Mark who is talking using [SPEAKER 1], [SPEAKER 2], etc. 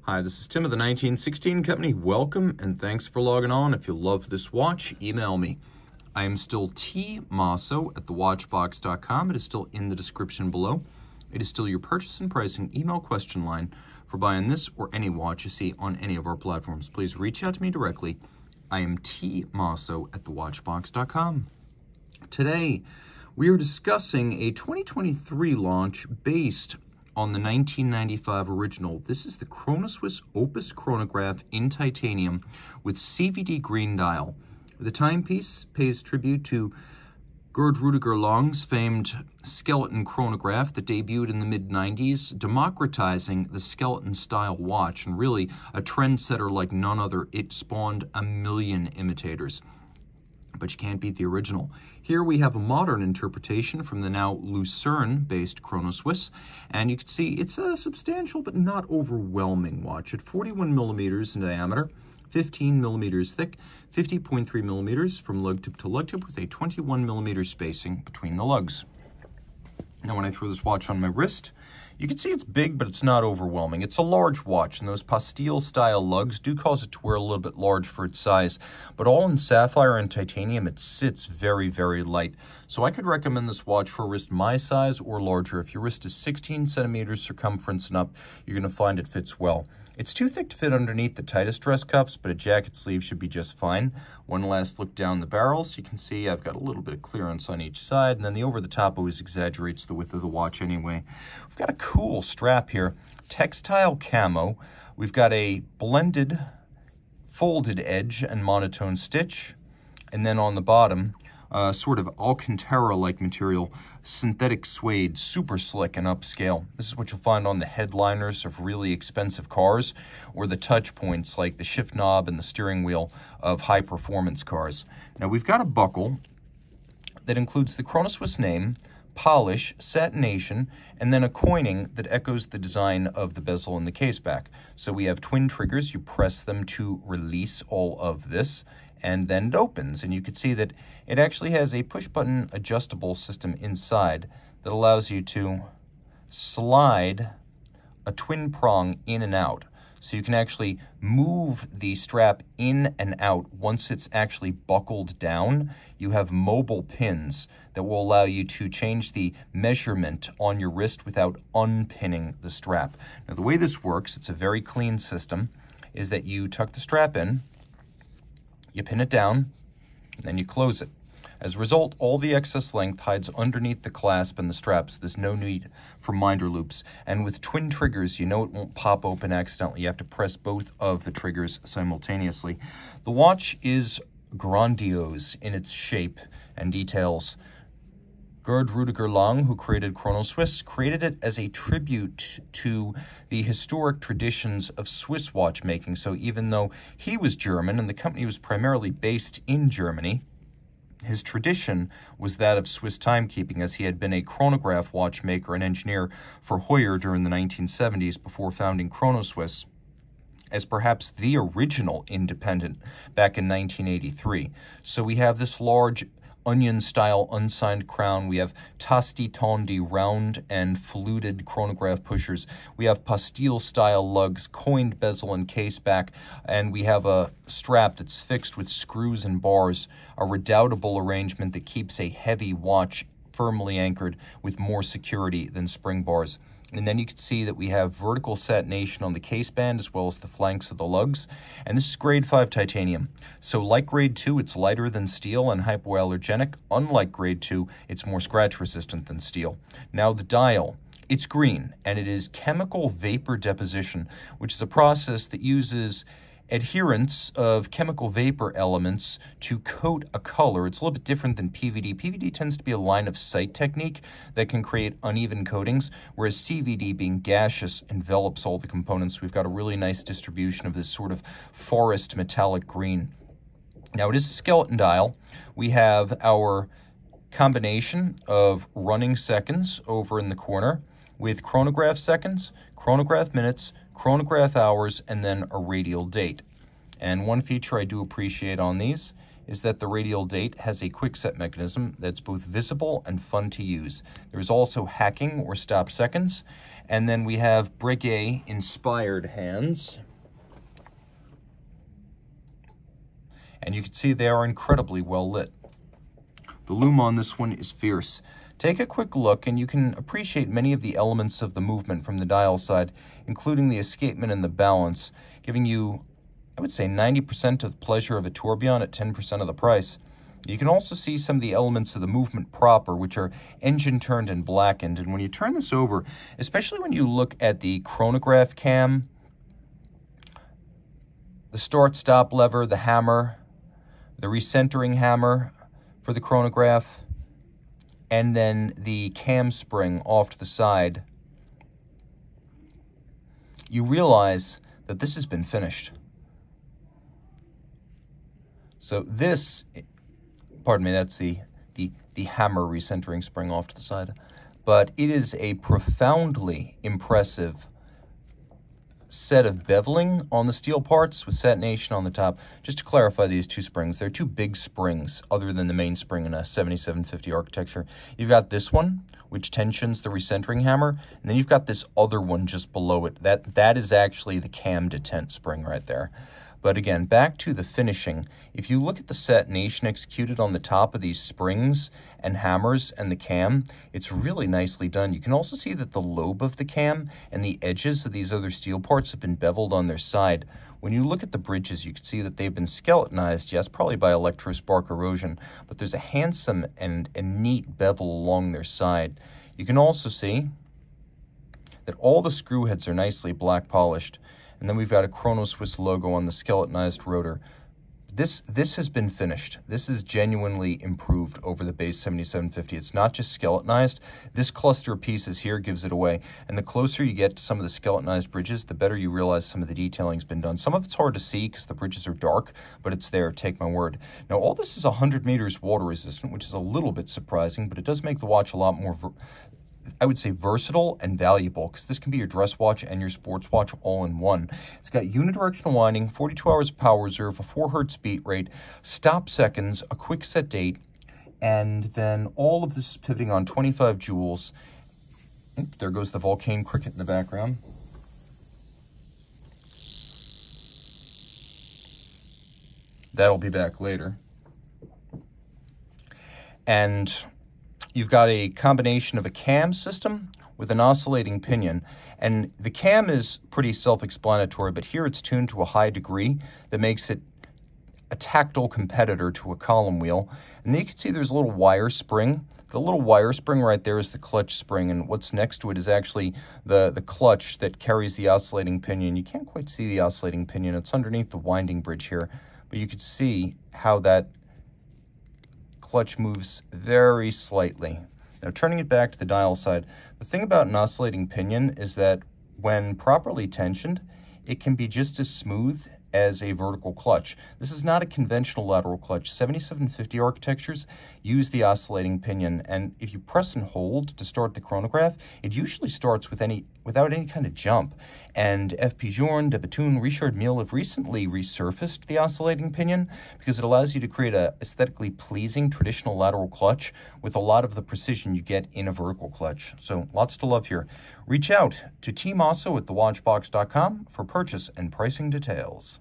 [SPEAKER 1] Hi, this is Tim of the 1916 Company. Welcome and thanks for logging on. If you love this watch, email me. I am still tmasso at thewatchbox.com. It is still in the description below. It is still your purchase and pricing email question line for buying this or any watch you see on any of our platforms. Please reach out to me directly. I am tmasso at thewatchbox.com. Today, we are discussing a 2023 launch based on the 1995 original. This is the Chronoswiss Opus chronograph in titanium with CVD green dial. The timepiece pays tribute to Gerd Rudiger Lang's famed skeleton chronograph that debuted in the mid-90s, democratizing the skeleton-style watch, and really a trendsetter like none other. It spawned a million imitators. But you can't beat the original. Here we have a modern interpretation from the now Lucerne-based Chronoswiss, and you can see it's a substantial but not overwhelming watch at 41 millimeters in diameter, 15 millimeters thick, 50.3 millimeters from lug tip to lug tip with a 21 millimeter spacing between the lugs. Now when I throw this watch on my wrist, you can see it's big, but it's not overwhelming. It's a large watch, and those Pastille-style lugs do cause it to wear a little bit large for its size. But all in sapphire and titanium, it sits very, very light. So I could recommend this watch for a wrist my size or larger. If your wrist is 16 centimeters circumference and up, you're going to find it fits well. It's too thick to fit underneath the tightest dress cuffs, but a jacket sleeve should be just fine. One last look down the barrels. You can see I've got a little bit of clearance on each side, and then the over-the-top always exaggerates the width of the watch anyway. We've got a cool strap here, textile camo. We've got a blended folded edge and monotone stitch, and then on the bottom, sort of Alcantara-like material, synthetic suede, super slick and upscale. This is what you'll find on the headliners of really expensive cars, or the touch points like the shift knob and the steering wheel of high-performance cars. Now we've got a buckle that includes the Chronoswiss name, polish, satination, and then a coining that echoes the design of the bezel and the case back. So we have twin triggers. You press them to release all of this, and then it opens. And you can see that it actually has a push-button adjustable system inside that allows you to slide a twin prong in and out. So you can actually move the strap in and out once it's actually buckled down. You have mobile pins that will allow you to change the measurement on your wrist without unpinning the strap. Now the way this works, it's a very clean system, is that you tuck the strap in, you pin it down, and then you close it. As a result, all the excess length hides underneath the clasp and the straps. There's no need for minder loops. And with twin triggers, you know it won't pop open accidentally. You have to press both of the triggers simultaneously. The watch is grandiose in its shape and details. Gerd Rudiger Lang, who created Chronoswiss, created it as a tribute to the historic traditions of Swiss watchmaking. So even though he was German and the company was primarily based in Germany, his tradition was that of Swiss timekeeping, as he had been a chronograph watchmaker and engineer for Heuer during the 1970s before founding Chronoswiss as perhaps the original independent back in 1983. So we have this large onion-style unsigned crown. We have tasti tondi round and fluted chronograph pushers. We have Pastille-style lugs, coined bezel and case back, and we have a strap that's fixed with screws and bars, a redoubtable arrangement that keeps a heavy watch firmly anchored with more security than spring bars. And then you can see that we have vertical satination on the case band as well as the flanks of the lugs. And this is grade 5 titanium. So like grade 2, it's lighter than steel and hypoallergenic. Unlike grade 2, it's more scratch resistant than steel. Now the dial, it's green, and it is chemical vapor deposition, which is a process that uses adherence of chemical vapor elements to coat a color. It's a little bit different than PVD. PVD tends to be a line of sight technique that can create uneven coatings, whereas CVD, being gaseous, envelops all the components. We've got a really nice distribution of this sort of forest metallic green. Now it is a skeleton dial. We have our combination of running seconds over in the corner with chronograph seconds, chronograph minutes, chronograph hours, and then a radial date. And one feature I do appreciate on these is that the radial date has a quick set mechanism that's both visible and fun to use. There's also hacking or stop seconds. And then we have Breguet inspired hands. And you can see they are incredibly well lit. The lume on this one is fierce. Take a quick look and you can appreciate many of the elements of the movement from the dial side, including the escapement and the balance, giving you, I would say, 90% of the pleasure of a tourbillon at 10% of the price. You can also see some of the elements of the movement proper, which are engine turned and blackened. And when you turn this over, especially when you look at the chronograph cam, the start-stop lever, the hammer, the recentering hammer for the chronograph, and then the cam spring off to the side, you realize that this has been finished. So this, pardon me, that's the hammer recentering spring off to the side, but it is a profoundly impressive set of beveling on the steel parts with satination on the top. Just to clarify these two springs, they're two big springs other than the main spring in a 7750 architecture. You've got this one, which tensions the recentering hammer, and then you've got this other one just below it. That is actually the cam detent spring right there. But again, back to the finishing. If you look at the satination executed on the top of these springs and hammers and the cam, it's really nicely done. You can also see that the lobe of the cam and the edges of these other steel parts have been beveled on their side. When you look at the bridges, you can see that they've been skeletonized, yes, probably by electrospark erosion, but there's a handsome and neat bevel along their side. You can also see that all the screw heads are nicely black polished. And then we've got a Chrono-Swiss logo on the skeletonized rotor. This has been finished. This is genuinely improved over the base 7750. It's not just skeletonized. This cluster of pieces here gives it away. And the closer you get to some of the skeletonized bridges, the better you realize some of the detailing's been done. Some of it's hard to see because the bridges are dark, but it's there, take my word. Now, all this is 100 meters water resistant, which is a little bit surprising, but it does make the watch a lot more, I would say, versatile and valuable, because this can be your dress watch and your sports watch all in one. It's got unidirectional winding, 42 hours of power reserve, a 4 hertz beat rate, stop seconds, a quick set date, and then all of this is pivoting on 25 joules. There goes the Vulcain cricket in the background. That'll be back later. And you've got a combination of a cam system with an oscillating pinion. And the cam is pretty self-explanatory, but here it's tuned to a high degree that makes it a tactile competitor to a column wheel. And then you can see there's a little wire spring. The little wire spring right there is the clutch spring, and what's next to it is actually the clutch that carries the oscillating pinion. You can't quite see the oscillating pinion. It's underneath the winding bridge here, but you can see how that clutch moves very slightly. Now, turning it back to the dial side, the thing about an oscillating pinion is that when properly tensioned, it can be just as smooth as a vertical clutch. This is not a conventional lateral clutch. 7750 architectures use the oscillating pinion, and if you press and hold to start the chronograph, it usually starts without any kind of jump. And F. Pigeon, De Bethune, Richard Mille have recently resurfaced the oscillating pinion because it allows you to create a aesthetically pleasing traditional lateral clutch with a lot of the precision you get in a vertical clutch. So lots to love here. Reach out to T. Masso at thewatchbox.com for purchase and pricing details.